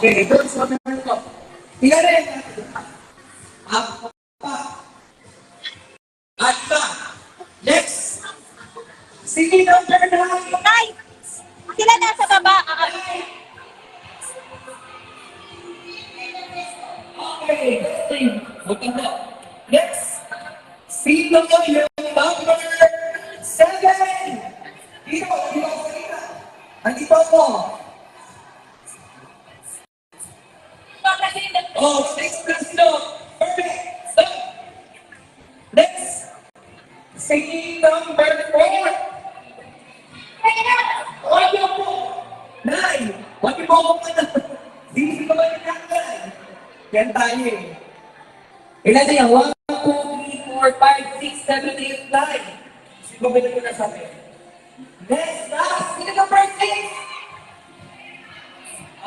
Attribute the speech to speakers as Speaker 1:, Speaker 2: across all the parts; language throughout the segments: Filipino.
Speaker 1: Okay, doon sa meron ko. Tingnan rin. Up, pa. At pa. Next. Sige, number 9.
Speaker 2: Tay! Sila nasa baba.
Speaker 1: Okay, maganda. Next. Sino yung number 7? Dito ako sa kita. Nandito ako. Oh, 6 plus no. Perfect. Stop. Next. Singing number 4. Huwag niyo po. 9. Huwag niyo po ako pa na. Hindi ko ba nagkakalan? Yan tayo eh. Ilan na yan? 1, 2, 3, 4, 5, 6, 7, 8, 9. Sino ba ko na sabi? Next, last. Sino number 6?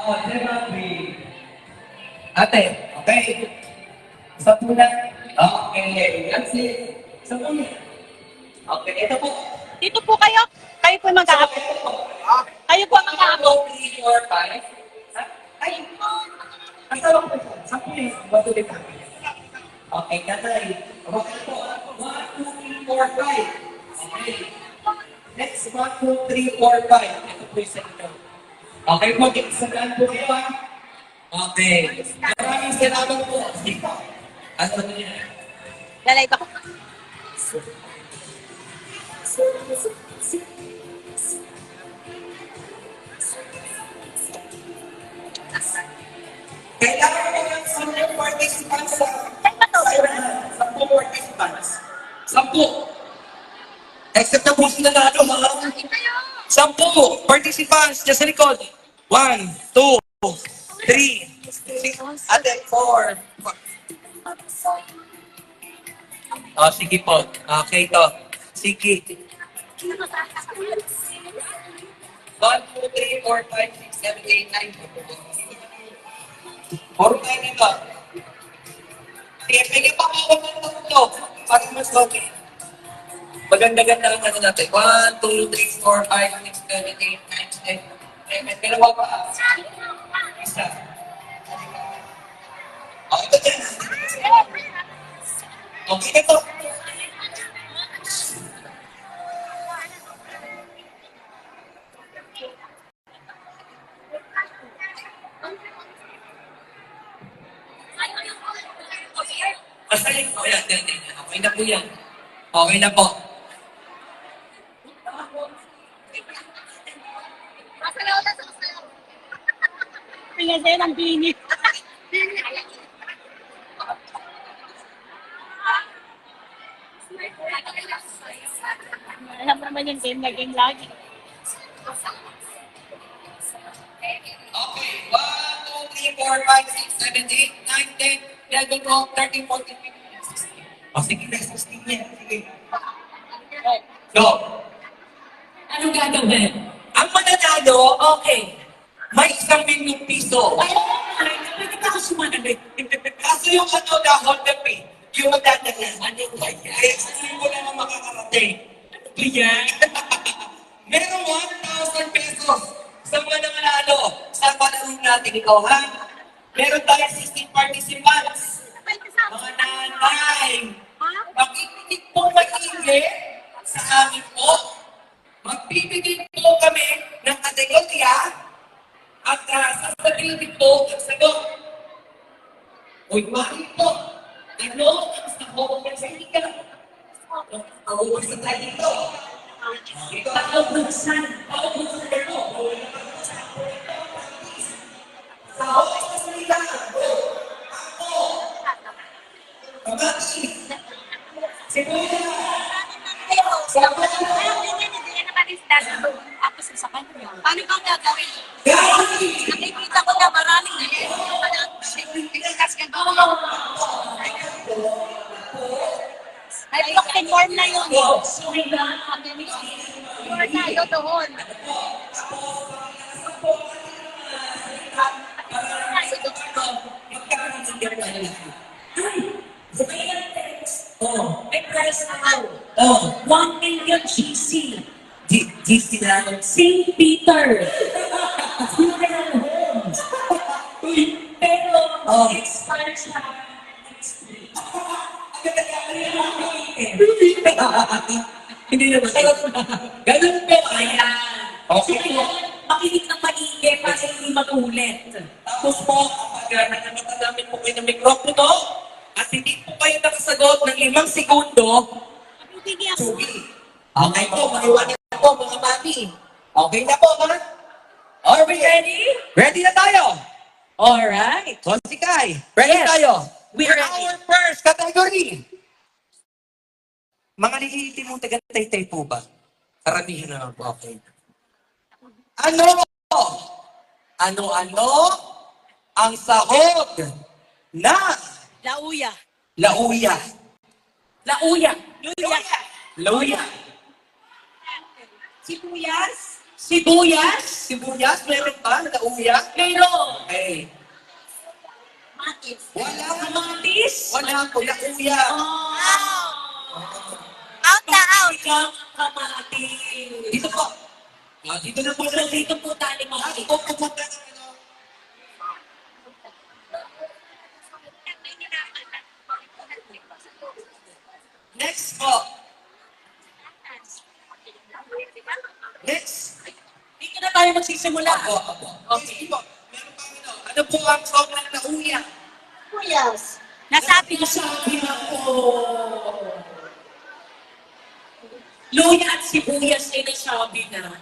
Speaker 1: Oh, diba, 3. Ate, okay. Isa po na. Okay, that's it. Isa po na. Okay, ito po.
Speaker 2: Dito po kayo. Kayo po mag-aabot. Kayo po mag-aabot.
Speaker 1: 1, 2, 3, 4, 5. Ay, ang tawag ko po. Isa po yung batulit namin. Okay, katay. Okay po. 1, 2, 3, 4, 5. Okay. Next, 1, 2, 3, 4, 5. Ito po yung sa inyo. Okay po, isagaan po kayo ha. Okay. Maraming salamat po. Dito. Ano na yan?
Speaker 2: Lalay ba?
Speaker 1: Kailangan ko ng 10 participants sa 10 participants. 10. Except na po sila na ano, mga 10 participants dyan sa likod. 1, 2, 3, 6, ate, 4. Oh, sige po. Okay to. Sige. 1, 2, 3, 4, 5, 6, 7, 8, 9. Puro tayo nito. Sige, pwede pa ako ng tatlo. Para mas okay. Maganda-ganda lang ano natin. 1, 2, 3, 4, 5, 6, 7, 8, 9, 10. Dalawa pa. Isa. Okay, ito dyan. Okay na to. Masalit po yan. Okay na po yan. Okay na po.
Speaker 2: Kaya sa'yo ng bini. Alam naman yung game na game lagi.
Speaker 1: Okay. 1, 2, 3, 4, 5, 6, 7, 8, 9, 10, 11, 12, 13, 14, 15, 16. O sige na, 16 yan. Sige. Go. Anong gagawin? Ang mananalo, okay. May 1,000,000 piso. Ay, pwede ka ako sumanali. Kaso yung ano na hold the pay, yung magdadala, ano ba yan? Kaya sabihin ko na makakarating. Ano ba yan? Meron 1,000 pesos sa mga nanganalo sa panahon natin. Ikaw, ha? Meron tayong 16 participants. Mga nanay, makikinig po maigi sa amin po. Magbibigay po kami ng kategorya at sasabihin po ang sagot. Uy, bakit po? Ano ang sagot ng salita? Pauwi sa tayo dito. Ito ang aubusan. Aubusan ito. Sagot ng salita. Ako. Kamati. Sibuya. Sagot na.
Speaker 2: Ako sa kanya. Paano bang gagawin?
Speaker 1: Gagi.
Speaker 2: Nakikita ko na maraming ay, form na yun. Form na yun doon.
Speaker 1: Oh,
Speaker 2: May price ako.
Speaker 1: oh.
Speaker 2: 1 million GC.
Speaker 1: GC na.
Speaker 2: St. Peter.
Speaker 1: Uy, Oo. Hindi naman. Ganun po, ayan. Okay.
Speaker 2: Makinig ng maigi para hindi mag-ulit.
Speaker 1: Tapos po, kapag nakakita namin po kayo ng mikropono, at hindi po kayo nakasagot ng 5 segundo, sugi. Okay po, maliwanag na po mga mami. Okay na po, mga.
Speaker 2: Are we ready?
Speaker 1: Ready na tayo.
Speaker 2: Alright.
Speaker 1: Kosikay, ready
Speaker 2: Yes.
Speaker 1: tayo.
Speaker 2: We
Speaker 1: For
Speaker 2: are ready.
Speaker 1: our first category. Mga nililiti mong taga-taytay po ba? Karamihan naman po, okay. Ano? Ano ang sahog na
Speaker 2: Lauya.
Speaker 1: lauya?
Speaker 2: Lauya.
Speaker 1: Lauya.
Speaker 2: Sibuyas.
Speaker 1: Sibuyas? Sibuyas? Meron ba? Lauya?
Speaker 2: Meron.
Speaker 1: Okay.
Speaker 2: Matis.
Speaker 1: Wala.
Speaker 2: Kamatis.
Speaker 1: Wala po. Lauya.
Speaker 2: Out na out. Kamatis.
Speaker 1: Dito po. Dito na po.
Speaker 2: Dito po tayo
Speaker 1: Ako
Speaker 2: makinig.
Speaker 1: po pupunta ng ano. Next po. Next.
Speaker 2: Dito na tayo magsisimula.
Speaker 1: Ako. Okay. Sige po. Meron pa ano. Ano po ang sobrang lauya?
Speaker 2: Sibuyas. Nasabi ko sa Luya at sibuyas ay nasabi na.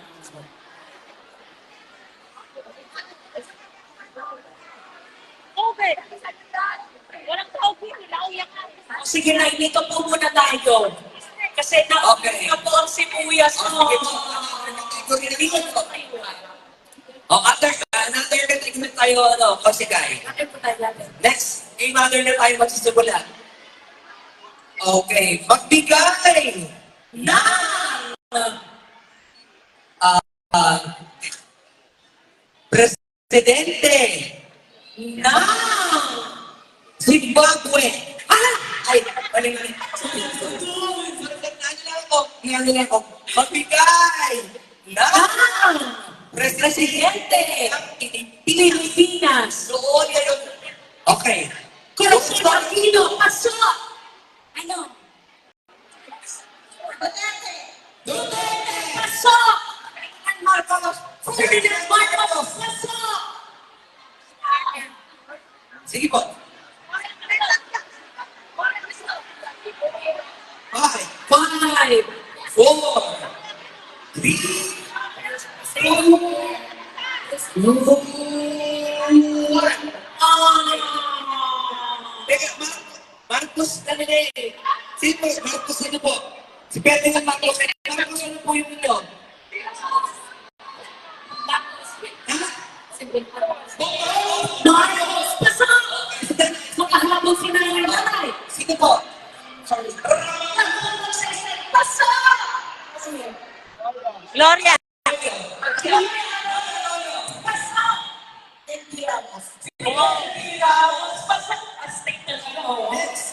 Speaker 3: Tubig. Walang tubig, lauya ka.
Speaker 2: Sige na, dito po muna tayo. Kasi nauna
Speaker 1: Okay.
Speaker 2: po ang sibuyas mo.
Speaker 1: Sige po.
Speaker 2: Dito po tayo.
Speaker 1: Another treatment tayo, ano, Kosikay.
Speaker 2: Ano po tayo natin?
Speaker 1: Next, game other na tayo magsisimula. Okay, magbigay ng presidente ng Zimbabwe. Ay, mali. Magbigay ng presidente ng
Speaker 2: Pilipinas.
Speaker 1: Doon kayo. Okay.
Speaker 2: Corazon Aquino, pasok! Ano? Duterte, pasok! Marcos, President Marcos, pasok!
Speaker 1: Sige po. Five,
Speaker 2: 5,
Speaker 1: 4, 3, 2, 1. Teka, Marcos, ano na eh? Sino? Marcos, ano po? Si Ferdinand Marcos. Marcos, ano po yung inyo?
Speaker 2: Marcos, pasok! Makahabol si nanay.
Speaker 1: Sino po?
Speaker 2: Pasok!
Speaker 3: Gloria.
Speaker 2: Pasok! Pasok! Astig na ako.
Speaker 1: Next.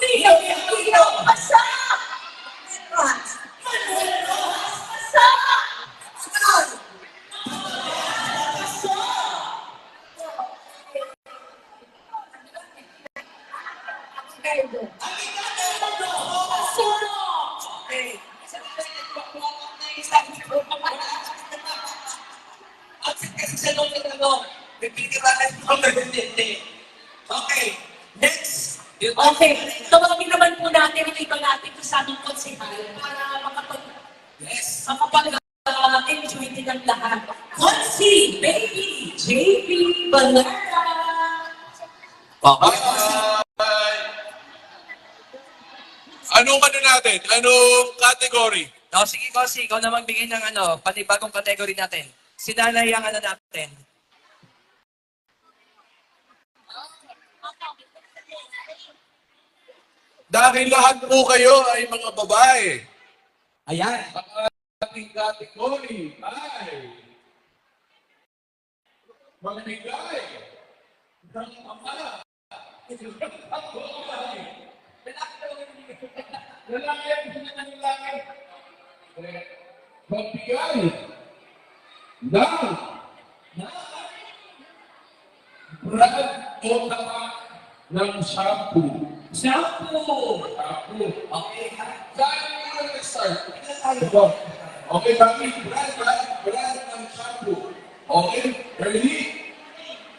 Speaker 2: Rio Aquino, pasok! Manuel Rojas, pasok!
Speaker 1: Sunod. Okay. At kasi sa loob ng ano, bibigyan ko ng presidente. Okay. Next.
Speaker 2: Okay, tawagin naman po natin ang iba natin kasamang konsehal para makapag-enjoy din ang lahat. Konsi, baby, JP, Valera.
Speaker 1: Okay.
Speaker 4: Anong ano natin? Anong category?
Speaker 1: O, sige, Kosi, ikaw na magbigay ng ano, panibagong category natin. Sinanay ang ano natin.
Speaker 4: Dahil lahat po kayo ay mga babae.
Speaker 1: Ayan.
Speaker 4: Ang ating category ay magbigay ng ama. Lalaki ang gusto ng lalaki. Magbigay ng brand o tapat ng shampoo?
Speaker 1: Shampoo.
Speaker 4: Shampoo.
Speaker 1: Okay, ha?
Speaker 4: Saan mo nag-start?
Speaker 1: Tayo.
Speaker 4: Ito. Okay, Mami. Brand ng shampoo. Okay, ready?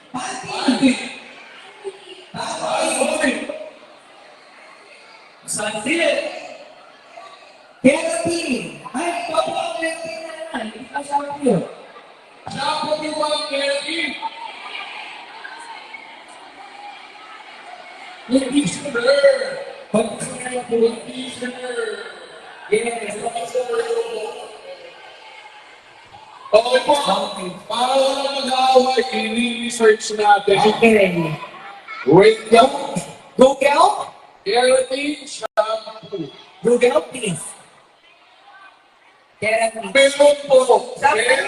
Speaker 4: Panty. Okay.
Speaker 1: Sunsilk. Keratin. Ay, ito po ang keratin na yan. Hindi ka shampoo.
Speaker 4: Shampoo ni Ma'am Kelly. Conditioner.
Speaker 1: Pag-isip po.
Speaker 4: Conditioner.
Speaker 1: Yes.
Speaker 4: Okay po. Para mag-away, i-research natin.
Speaker 1: Okay.
Speaker 4: Wait lang.
Speaker 1: Google?
Speaker 4: Keratin shampoo.
Speaker 1: Google, please. Keratin.
Speaker 4: Meron po.
Speaker 1: Meron.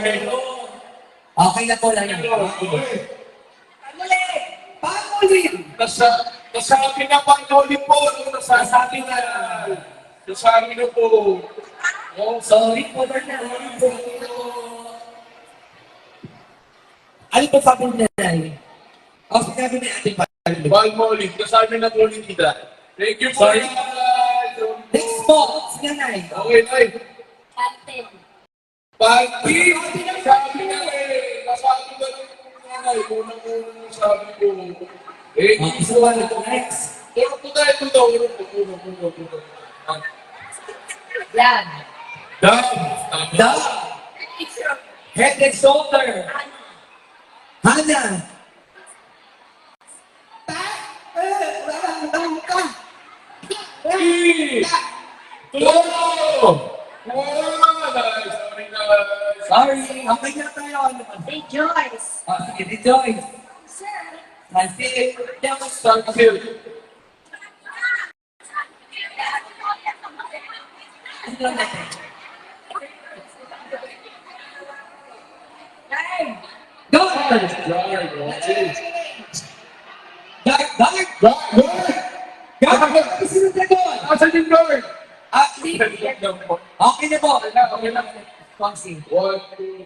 Speaker 4: Meron.
Speaker 1: Okay na po lang yan. Pangulin!
Speaker 4: Nasabi na Pangoli po. Nasabi na po. Oh,
Speaker 1: Sorry po, Berna. Ano po sabi niya na O, sinabi na ating pangulin.
Speaker 4: Palmolive. Nasabi na po ni Tita. Thank you po.
Speaker 1: Sorry. Next po, sinanay.
Speaker 4: Okay, Nay.
Speaker 3: Kantin.
Speaker 4: Pati! Sabi na eh. Nasabi na rin po nanay. Unang-unang sabi ko. Eh,
Speaker 1: Okay, so ano po next?
Speaker 4: Puro po tayo ito daw. Puro.
Speaker 3: Yan.
Speaker 4: Dam.
Speaker 1: The Head and Shoulder. Hana. Sorry, okay na tayo. Ano pa?
Speaker 3: Si Joyce.
Speaker 1: Sige, si Joyce.
Speaker 3: Sir.
Speaker 1: Nancy,
Speaker 4: Sunsil.
Speaker 1: ano lang natin? Go! Dark! Dark! Sino dragon?
Speaker 4: Asan yung guard?
Speaker 1: Actually, okay na po.
Speaker 4: Okay na.
Speaker 1: Fonzie.
Speaker 4: 1, 2,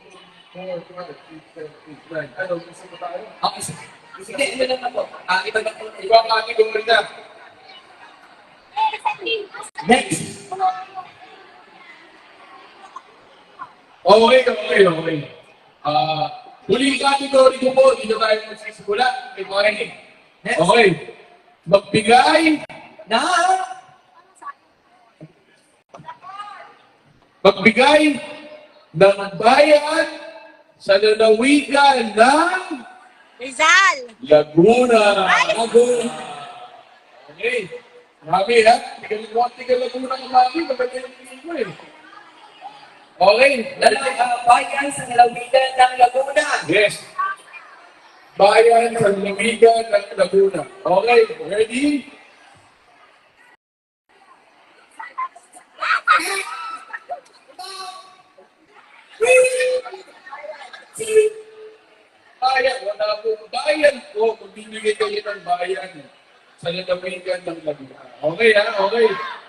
Speaker 4: 3, 4, 5, 6, 7, 8, 9. Ano, gusto mo tayo?
Speaker 1: Okay, sige. Sige, ano lang na po. Iba na po.
Speaker 4: Ibang category na.
Speaker 1: Next.
Speaker 4: Okay. Huling category ko po, dito tayo magsisimula. Okay.
Speaker 1: Next.
Speaker 4: Okay. Magbigay
Speaker 1: Na!
Speaker 4: ng bayan sa lalawigan ng
Speaker 3: Rizal.
Speaker 4: Laguna.
Speaker 1: Agul.
Speaker 4: Okay. Mami ha? Tigal Laguna ka mami. Maganda yung tingin ko eh. Okay.
Speaker 1: Bayan sa lalawigan ng Laguna.
Speaker 4: Yes. Bayan sa lalawigan ng Laguna. Okay. Ready? Bayan. Wala po. Bayan po. Magbibigay kayo ng bayan sa lalawigan ng Laguna. Okay ha?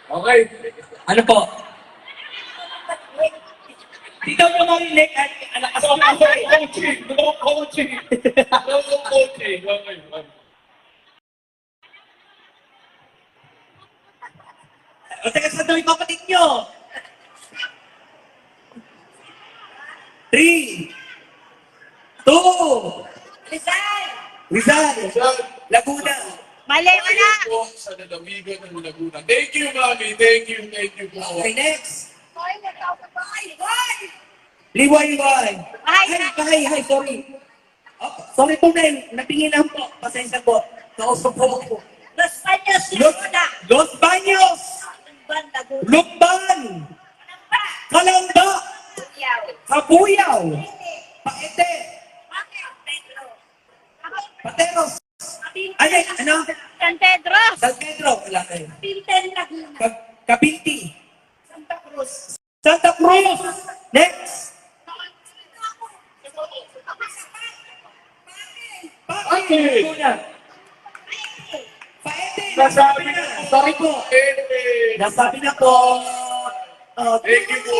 Speaker 4: Okay.
Speaker 1: Ano po? Di daw mo marinig at anak
Speaker 4: No coaching. Okay.
Speaker 1: O teka, saan daw ipapatid nyo? 3, 2,
Speaker 3: Rizal.
Speaker 1: Rizal, Laguna.
Speaker 3: Mali, wala.
Speaker 4: Po sa lalawigan ng Laguna. Thank you, Mami. Thank you po.
Speaker 1: Okay, next.
Speaker 3: Hoy, nagkakabay. Hoy!
Speaker 1: Liwayway.
Speaker 3: Ay,
Speaker 1: Hi, sorry. Oh, sorry po, Nel. Napinginan po. Pasensya po. Kausap po po.
Speaker 3: Los Baños,
Speaker 1: Los,
Speaker 3: Laguna.
Speaker 1: Los Baños.
Speaker 3: Ban, Laguna.
Speaker 1: Lukban.
Speaker 3: Ba?
Speaker 1: Kalamba.
Speaker 3: Yaw.
Speaker 1: Kabuyaw. Paete.
Speaker 3: Bakit, Pedro?
Speaker 1: Pateros.
Speaker 3: Kapinten.
Speaker 1: Ano?
Speaker 3: San Pedro.
Speaker 1: San Pedro. Wala kayo.
Speaker 3: Kapinten, Laguna.
Speaker 1: Kapinti.
Speaker 3: Santa Cruz.
Speaker 1: Santa Cruz. Next.
Speaker 4: Paete.
Speaker 1: Laguna. Paete.
Speaker 4: Nasabi na.
Speaker 1: Sorry po. Nasabi na po.
Speaker 4: Thank you po.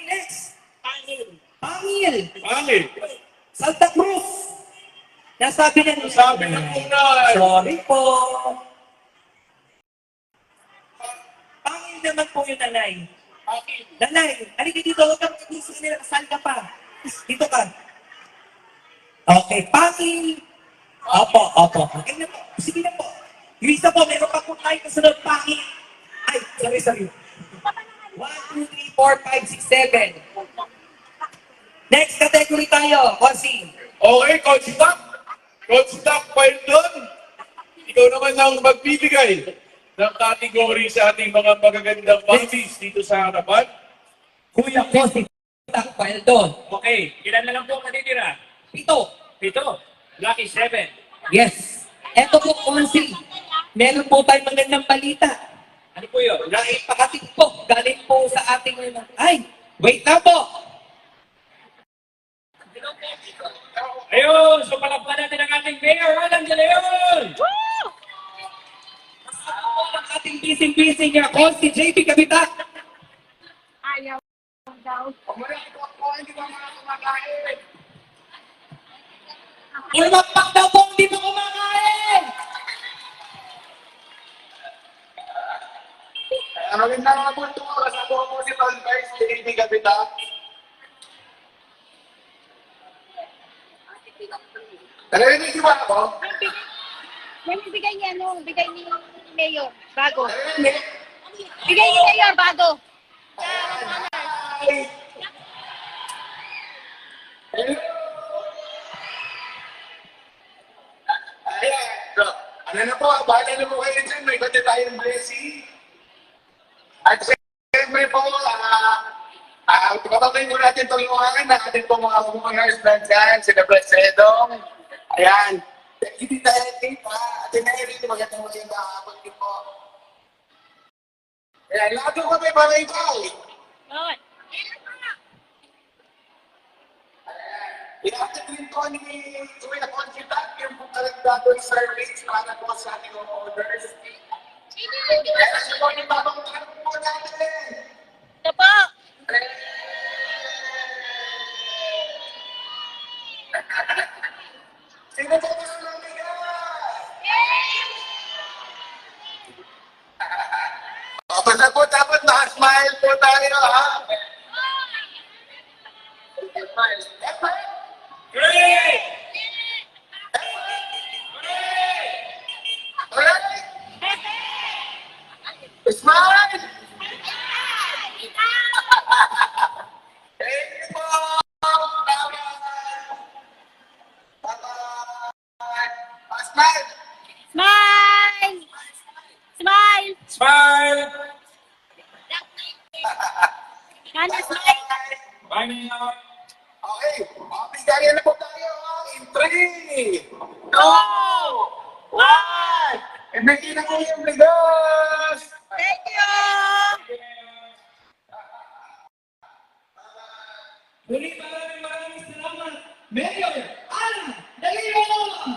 Speaker 1: Next.
Speaker 3: Pangil.
Speaker 1: Pangil.
Speaker 4: Mami.
Speaker 1: Santa Cruz. Nasabi na niya.
Speaker 4: Sabi na muna.
Speaker 1: Sorry po. Pangil naman po yung nanay.
Speaker 4: Akin.
Speaker 1: Nanay, halika dito. Huwag kang mag-isip nila. Kasal ka pa. Dito ka. Okay, pangil. Opo. Okay na po. Sige na po. Yung isa po, meron pa po tayo kasunod pangil. Ay, sorry. 1, 2, 3, 4, 5, 6, 7. Next category tayo. Konsi.
Speaker 4: Okay, Coach Doc. Coach Doc, file doon. Ikaw naman ang magbibigay ng category sa ating mga magagandang parties dito sa harapan.
Speaker 1: Kuya Konsi. File doon.
Speaker 2: Okay, ilan na lang po matitira?
Speaker 1: 7.
Speaker 2: 7. Lucky 7.
Speaker 1: Yes. Eto po, Konsi. Meron po tayong magandang balita.
Speaker 2: Ano po yun?
Speaker 1: Naipakating po. Galing po sa ating... Ay, wait na po.
Speaker 2: Ayun, so palakpan natin ang ating Mayor Alan De Leon!
Speaker 1: Kasama po ang ating busy niya, Konsi JP Kapitak.
Speaker 3: Ayaw daw.
Speaker 1: Ulmapak daw po, hindi mo kumakain.
Speaker 4: Amin na nga po ito. Kasama po si Tol Vice, hindi Kapitak. Narinig si ba ako?
Speaker 3: May bigay niya, bigay ni Mayor, bago. Bigay ni Mayor, bago.
Speaker 4: Ayan. Ano na po, bahala na po kayo dyan. May bati tayong blessing. At siyempre po, kapatay po natin tulungan na ating po mga homeowners dyan, sila Presedong. Ayan. Hindi tayo kita. Atin na rin, magandang hapon din po. Ayan, lahat po kami barangay.
Speaker 3: Good.
Speaker 4: Ihatid rin po ni Kuya Conchita yung pagkalagdadong service para po sa ating homeowners. Kaya siya po yung babangkan po natin.
Speaker 3: Ito po.
Speaker 4: Sino po gusto ng bigas? O, basta po dapat na-smile po tayo, ha?
Speaker 2: Great!
Speaker 4: Alright? Smile! Thank you po! Bye-bye! Smile!
Speaker 3: Smile! Smile!
Speaker 2: Smile!
Speaker 3: Kana smile!
Speaker 2: Bye, Mayor!
Speaker 4: Okay, bigayan na po tayo in 3, 2, 1! Ibigay na po yung bigas!
Speaker 3: Thank you!
Speaker 1: Muli maraming salamat, Mayor Alan De Leon.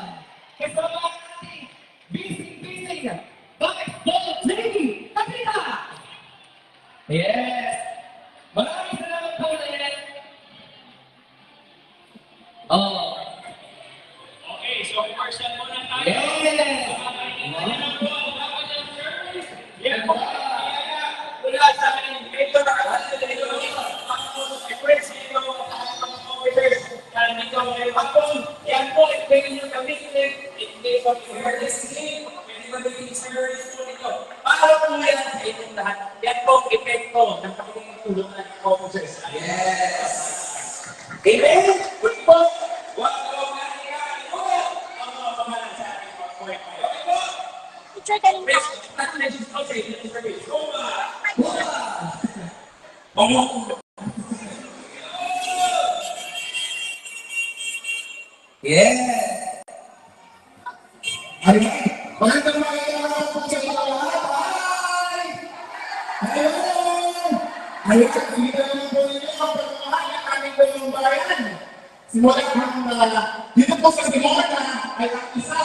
Speaker 1: Kasama ang ating busy basketball JP Kapitak. Yes. Maraming salamat po ulit. Oh.
Speaker 2: Okay, so commercial muna tayo.
Speaker 1: Yes.
Speaker 2: Yan ang po, dapat yung service. Yan po. Mula sa ating Mayor Alan De Leon. Nandito ngayon hapon. Yan po, pwede nyo gamitin. In case of emergency, pwede magiging service po nito. Para po yan sa inyong lahat. Yan po, epekto ng pakikitulungan ng officers. Yes! Amen! Good po! Huwag po manihan po ang mga pangalan sa ating mga buhay. Okay po?
Speaker 3: Picture ka rin
Speaker 2: Please,
Speaker 3: ba?
Speaker 2: congratulations po sa inyong service. Kuma!
Speaker 1: Yeah.
Speaker 5: Ayun, magandang po sa inyo lahat. Ayun! Ayun, hindi na naman po ninyo ang pagmamahal ng aming dalawang bayan. Simula dito po sa Simona ay ang isa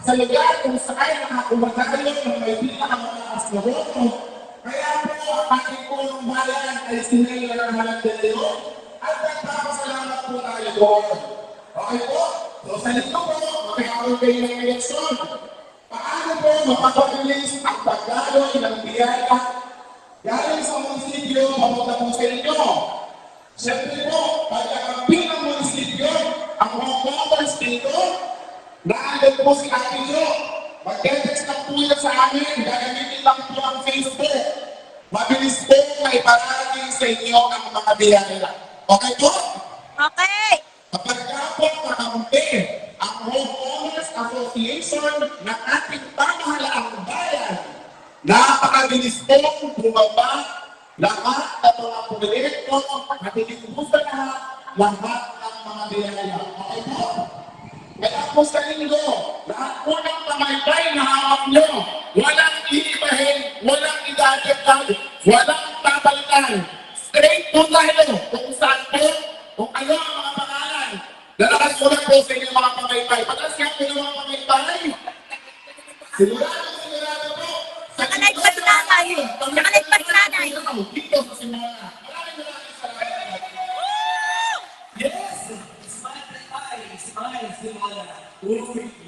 Speaker 5: sa lugar kung saan nakakumagalo ng may pinakamataas na boto. Kaya po, ang ating pulong bayan ay sinila ng Alan De Leon at nagpapasalamat po tayo doon. Okay po? So sa lito po, magkakaroon kayo ng eleksyon. Paano po mapapabilis ang pagdaloy ng biyaya galing sa munisipyo papunta po sa inyo? Siyempre po, pagkakamping ng munisipyo, ang mga voters dito, naandun po si Ate Jo. Mag-text lang po yan sa amin, gagamitin lang po ang Facebook. Mabilis po may parating sa inyo ang mga biyaya. Okay po?
Speaker 3: Okay.
Speaker 5: Kapag po kakampi ang Homeowners Association ng ating pamahalaang bayan, napakabilis pong bumaba lahat ng mga proyekto at itinubusan lahat ng mga biyaya. Okay po? Kaya po sa linggo, lahat po ng pamaypay na hawak nyo, walang iibahin, walang idadagdag, walang papalitan. Straight po tayo kung saan po, kung ano ang mga pangalan. Lalakas ko lang po sa inyong mga pamaypay. Pagkas nga po ng mga pamaypay. Sigurado po.
Speaker 3: Nakalive pa si nanay. Nakalive pa si nanay.
Speaker 5: Dito sa simula. Maraming salamat.
Speaker 2: Yes! Smile, smile, smile. Uy,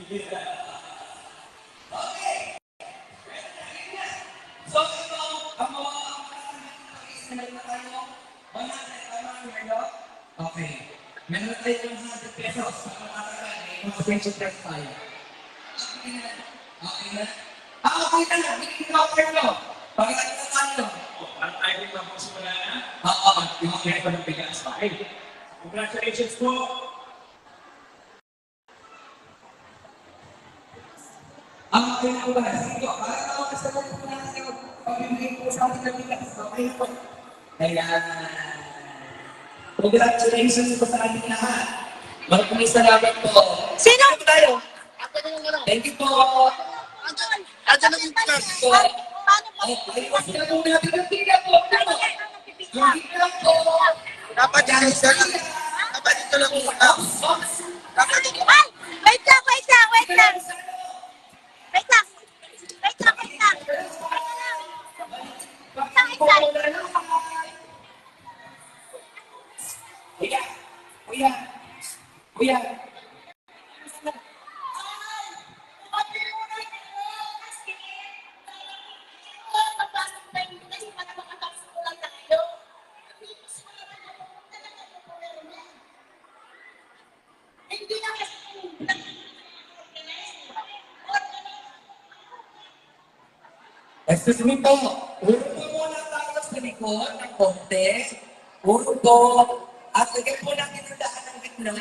Speaker 2: yeah. Okay. So, ito, ang mga pag-isip na tayo. 100, tama, meron? Okay. Meron na tayo 100 pesos para makatagal. May consequence tayo. Okay na? Okay na. Bigyan ko ako nyo. Pagkakita na tayo. Ang tayo na po simula na? Oo. Yung kaya ko ng bigas. Okay. Congratulations po. Ang okay na ba? Sige po. Para ako kasama po natin yung pabibigay po sa ating ng bigas. Okay po. Ayan. Congratulations po sa ating lahat. Maraming salamat po.
Speaker 3: Sino?
Speaker 2: Thank you tayo. Thank you po.
Speaker 3: Ayan na yung bigas. Paano po?
Speaker 2: Ay, iwas na po natin ang tiga po. Hindi lang po.
Speaker 1: Dapat yan, sir. Dapat dito lang muna. Dapat dito.
Speaker 3: Ay! Wait lang, wait lang, wait lang. Wait lang. Wait lang, wait lang.
Speaker 2: Kuya, kuya, kuya. Excuse me po, urong po muna tayo sa likod ng konti. Urong po. At lagyan po natin ang daan ng gitna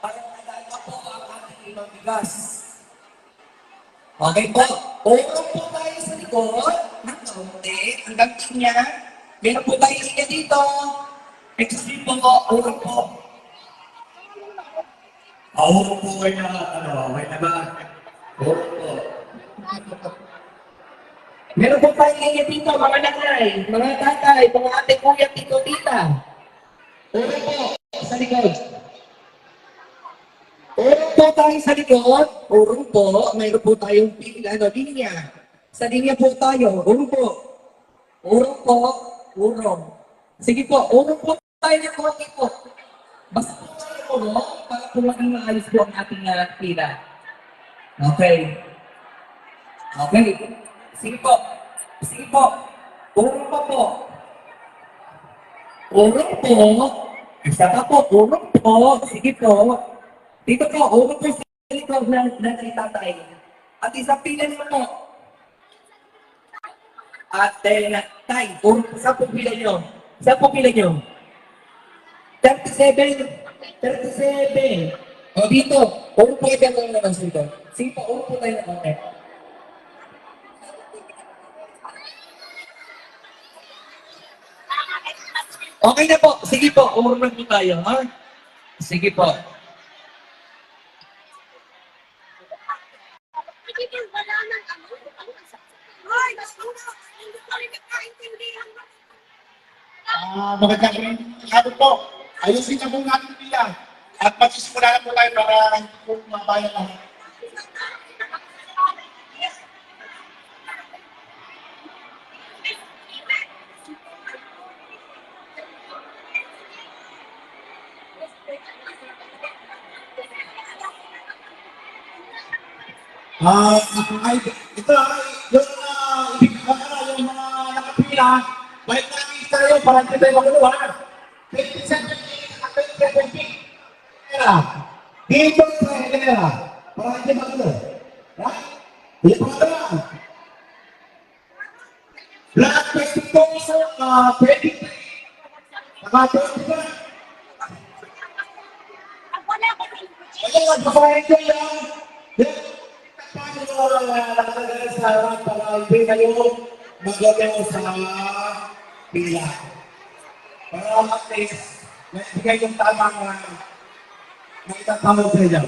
Speaker 2: para madala po ang ating ilang bigas. Okay po. Urong po tayo sa likod ng konti. Hanggang niya. Meron po tayo linya dito. Excuse me po, urong po. Urong po kayo na, okay na ba? Urong po. Meron po tayong linya dito, mga nanay, mga tatay, mga ate, kuya, tito, tita. Urong po, sa likod. Urong po tayo sa likod. Urong po, mayroon po tayong linya. Sa linya po tayo, urong po. Urong po, urong. Sige po, urong po tayo ng konti po. Basta po tayo urong, para po maging maayos po ang ating pila. Okay. Okay. Sige po. Sige po. Urong pa po. Urong po. Isa pa po. Urong po. Sige po. Dito po. Urong po sa likod ng tatay. At isang pila naman po. At tay. Urong po. Saan po pila nyo? Saan po pila nyo? 37. 37. O dito. Urong po ito lang naman dito. Sige po. Urong po tayo na konti. Okay na po. Sige po. Umurman po tayo. Ha? Sige po.
Speaker 3: Wala nang ano. Ay, mas muna. Hindi ko rin nagkaintindihan.
Speaker 5: Magandang rin. Sabi po, ayusin na po natin pila. At magsisimula na po tayo para kung mabayan lang. Ay, ito, yung, yung mga nakapila, balik namin tayo para hindi tayo maguluhan. 27 at 27 Era. Dito sa Era. Para hindi magulo. Ha? Dito na lang. Lahat 22, 23. Saka 23. Kaya magpapahin ko lang. Paano nakalagay sa harap para hindi kayo magalaw sa pila. Para at least, naibigay yung tamang naitatawag sa inyo.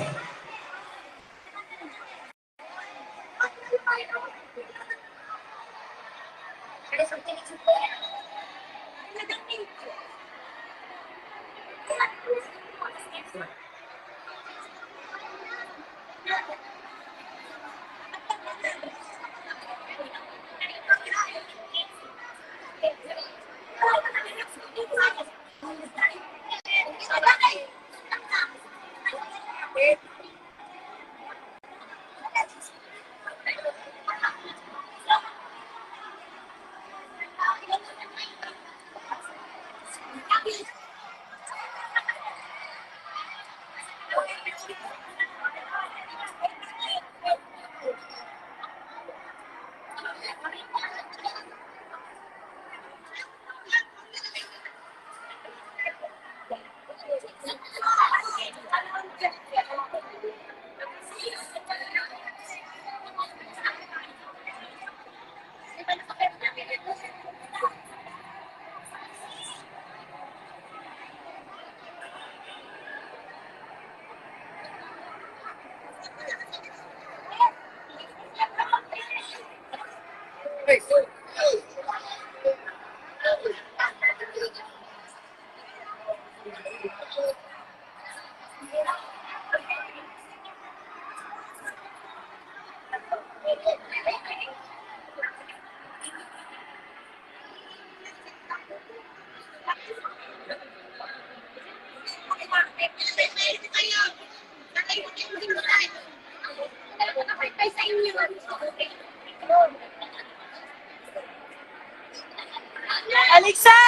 Speaker 3: Alexa!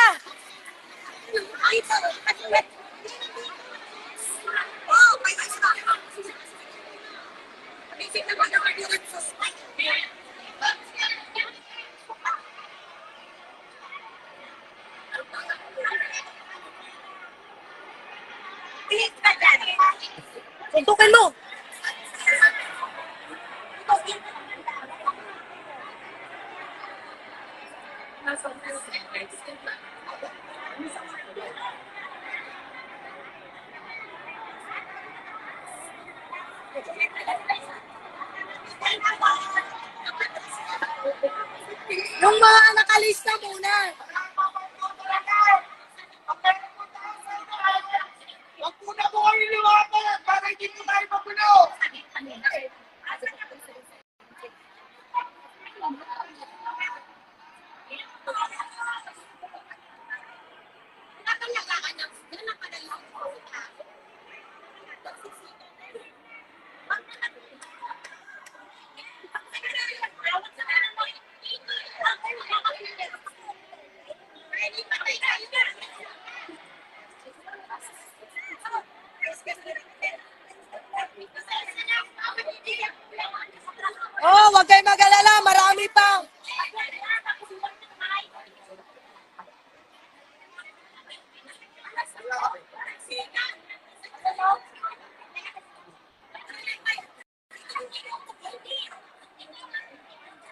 Speaker 3: Suntukin mo! Yung mga nakalista muna.
Speaker 5: Huwag muna po kayo liwapan para hindi po tayo magulo.
Speaker 3: Oh, wag kayo mag-alala, marami pa.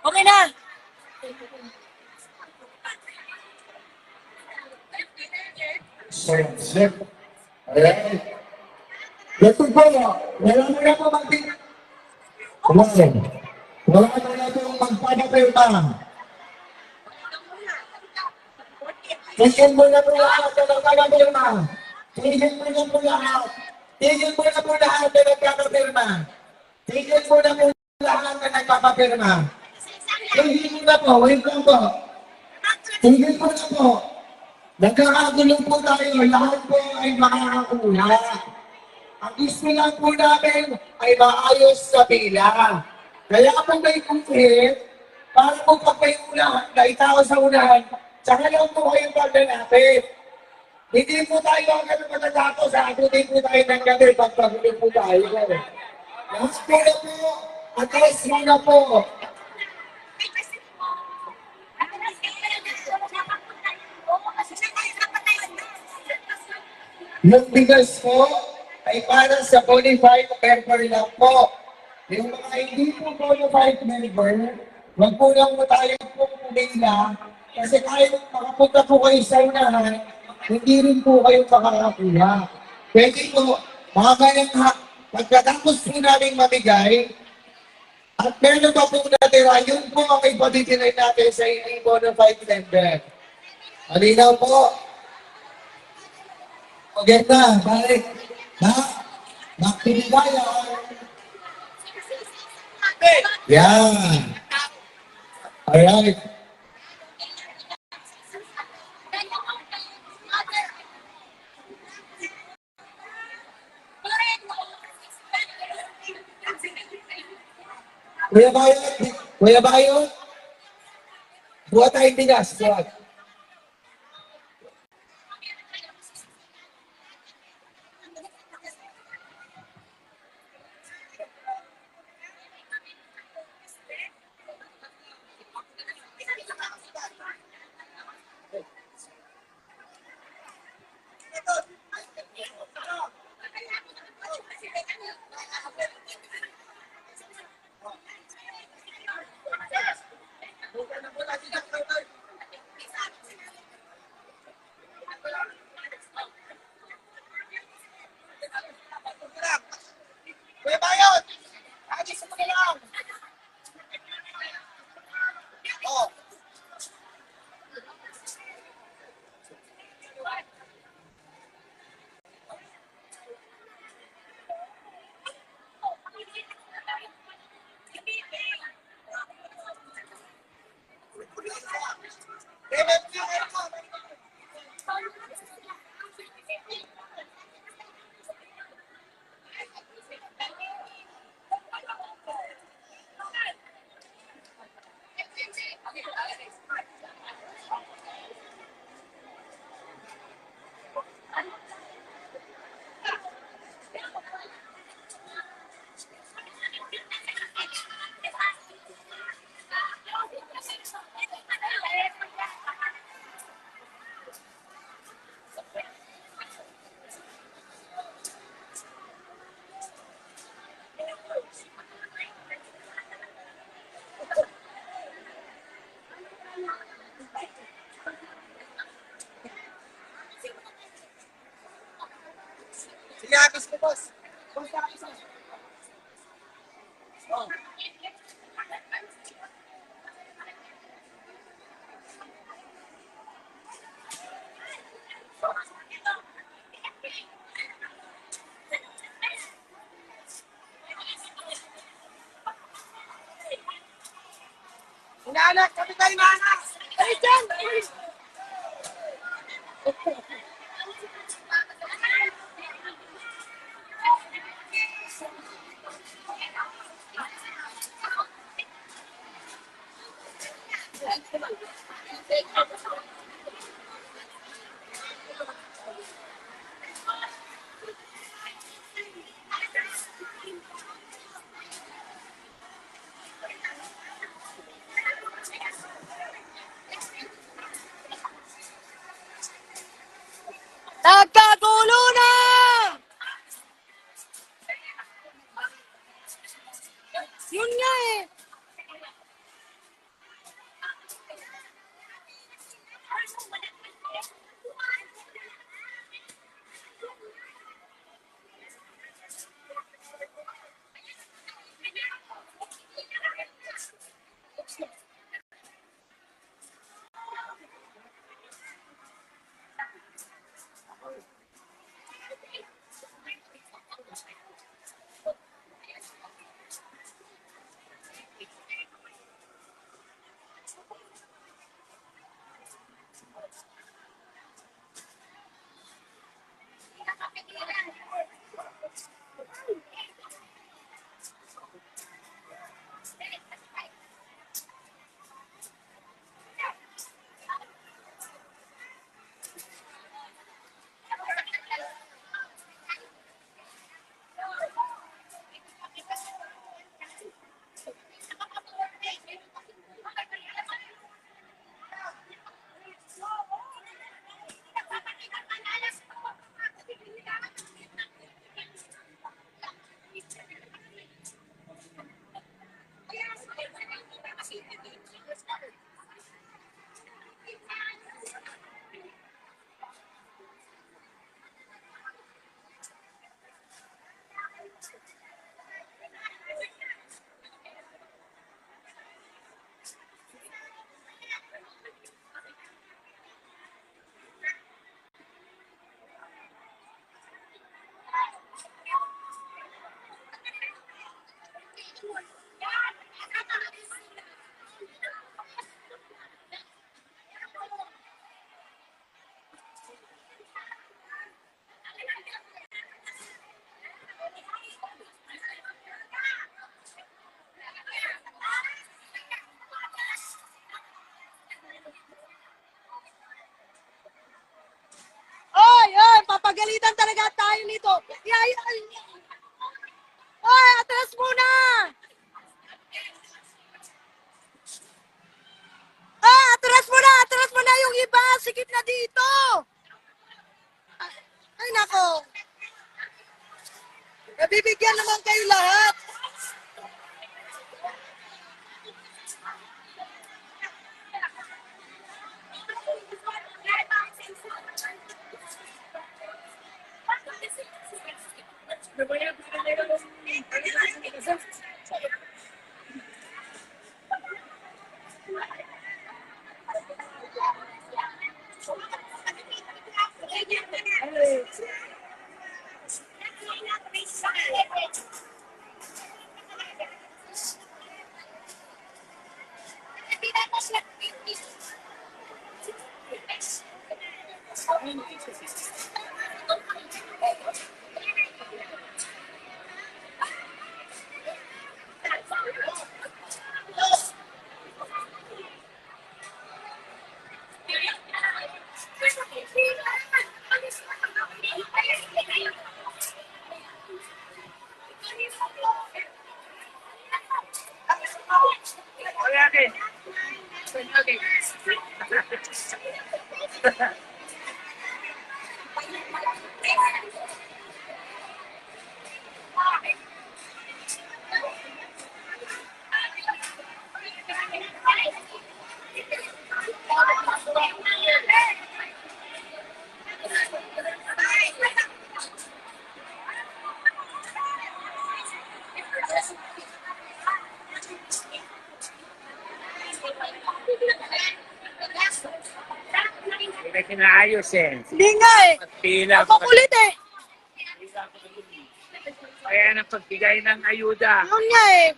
Speaker 3: Okay na.
Speaker 5: Sip. Ayan. Ito po, wala mo na po mag-tingin. Wala mo na po magpadapirma. Tingin mo na po lahat na nagpapapirma. Tingin mo na po lahat. Tingin mo na po lahat na nagpapapirma. Tingin mo na po lahat na nagpapapirma. Tingin mo na po, wait lang po. Tingin mo na po. Nagkakagulo po tayo, lahat po ay makakakuha. Ang gusto lang po namin ay maayos sa pila. Kaya po may kumpit, para po pag may unahan, naitao sa unahan, tsaka lang po kayong paglalapit. Hindi po tayo agad matatapos, abutin po tayo ng gabi pag paguli po tayo. Last po na po, address mo na po. Yung bigas po ay para sa qualified member lang po. Yung mga hindi po qualified member, wag po lang po tayo pong pumila kasi kahit makapunta po kayo sa unahan, hindi rin po kayo makakakuha. Pwede po, makamayang pagkatapos po namin mamigay, at meron pa po natira, yun po ang ipabibigay natin sa hindi qualified member. Malinaw po. Okay na, balik. Nakpinigayan. Yan. Alright. Kuya Bayo, buhat tayong bigas, buhat. Kuya Bayo, agis mo na lang. Oh. Sige, agis mo, boss. Boss, agis mo. Oh. Inaanak, sabi tayo inaanak. Ay, dyan!
Speaker 3: Nagkagulo na! Yun nga eh. talaga tayo nito. Hoy, atras muna! Ah, atras mo na yung iba. Sikip na dito. Ay, nako. Nabibigyan naman kayo lahat.
Speaker 2: Hindi kinaayos eh.
Speaker 3: Hindi nga eh.
Speaker 2: Pila.
Speaker 3: Ang kulit eh.
Speaker 2: Kaya ng pagbigay ng ayuda.
Speaker 3: Yun nga eh.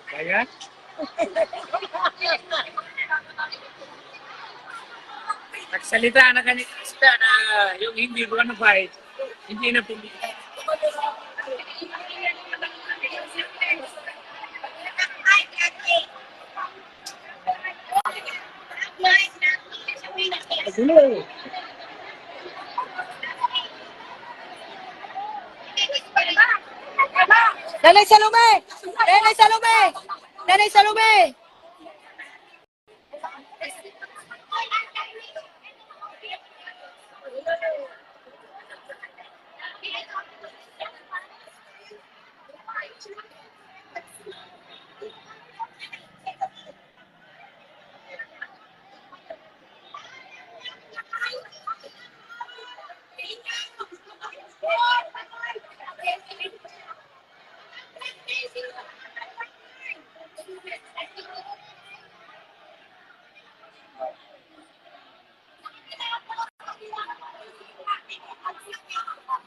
Speaker 2: Kaya? Nagsalita na kanina sila na yung hindi bonafide, hindi na pumili.
Speaker 3: Nanay Salome! Nanay Salome! Nanay Salome!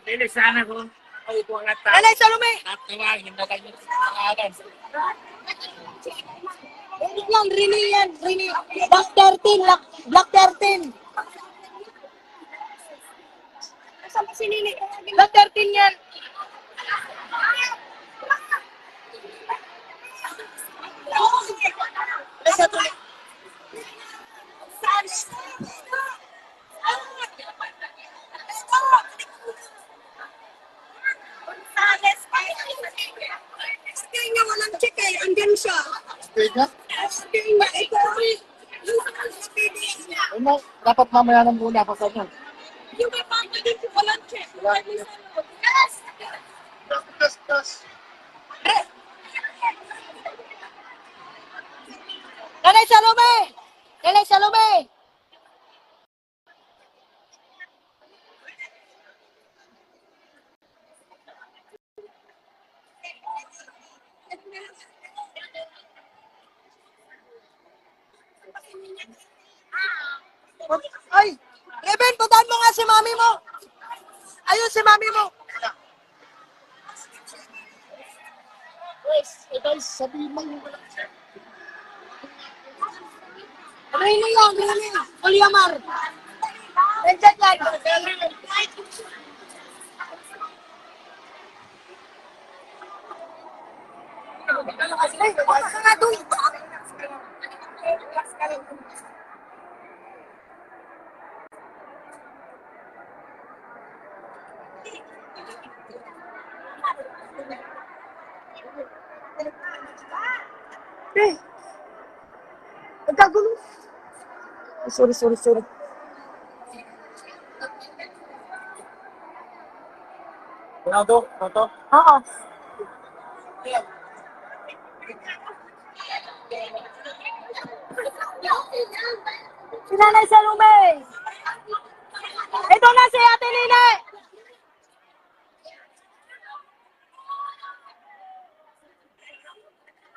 Speaker 2: Dili sana ko upo na tayo.
Speaker 3: Nanay Salome!
Speaker 2: At tawagin na kayo sa pangalan.
Speaker 3: Hindi lang, Rini yan. Rini. Black 13. Black 13. Saan ba si Nini? Black 13 yan. Sabihin niya walang check eh, andyan siya.
Speaker 5: Teka,
Speaker 3: Sabihin niya, ito, yung sa PDS niya.
Speaker 5: ano, dapat mamaya nang muna ako sa inyo.
Speaker 3: Yung may pangka dito, walang check. Yes! Nanay Salome! Nanay Salome! Ay! Reben, puntahan mo nga si mami mo! Ayun si mami mo!
Speaker 5: Guys, sabihin mo yung
Speaker 3: Rene yan, Rene! Uliamar! Nandiyan yan! Ay, baka nga doon! Eh, nagkagulo. Sorry.
Speaker 5: Ronaldo, Toto.
Speaker 3: Oo. Si Nanay Salome! Ito na si Ate Nina!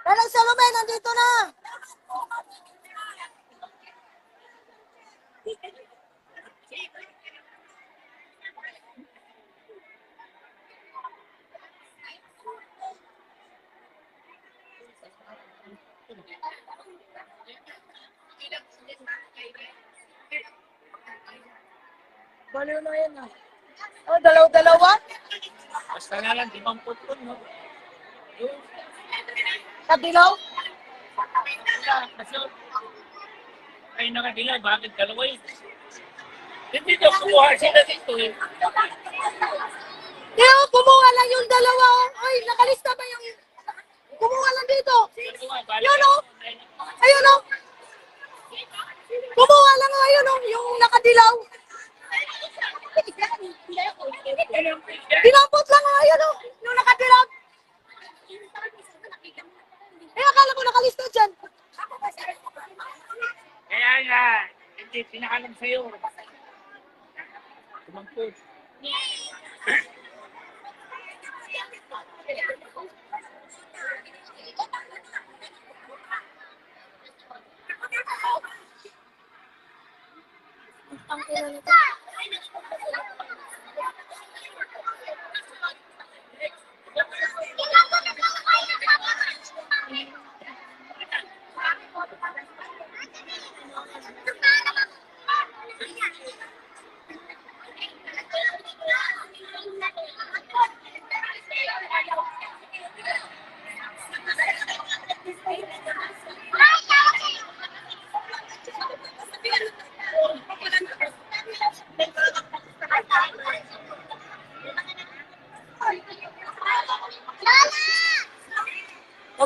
Speaker 3: Nanay Salome, nandito na! Baliw na yan ah. Oh, dalaw-dalawa?
Speaker 2: Basta nga lang, 50 po, no?
Speaker 3: Kadilaw?
Speaker 2: Kasi, ay nakadila, bakit dalawa yun? Hindi daw kumuha sila dito eh.
Speaker 3: Yo, kumuha lang yung dalawa. Oh. Ay, nakalista ba yung... Kumuha lang dito. Yun o. Ayun o. Kumuha lang o. Ayun o. Yung nakadilaw. Pinampot lang o. Ayun o. Yung nakadilaw. Eh, akala ko nakalista dyan.
Speaker 2: Kaya nga, hindi, pinakalam sa'yo. 50.
Speaker 3: Ang ina nito.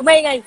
Speaker 3: Huwag maingay.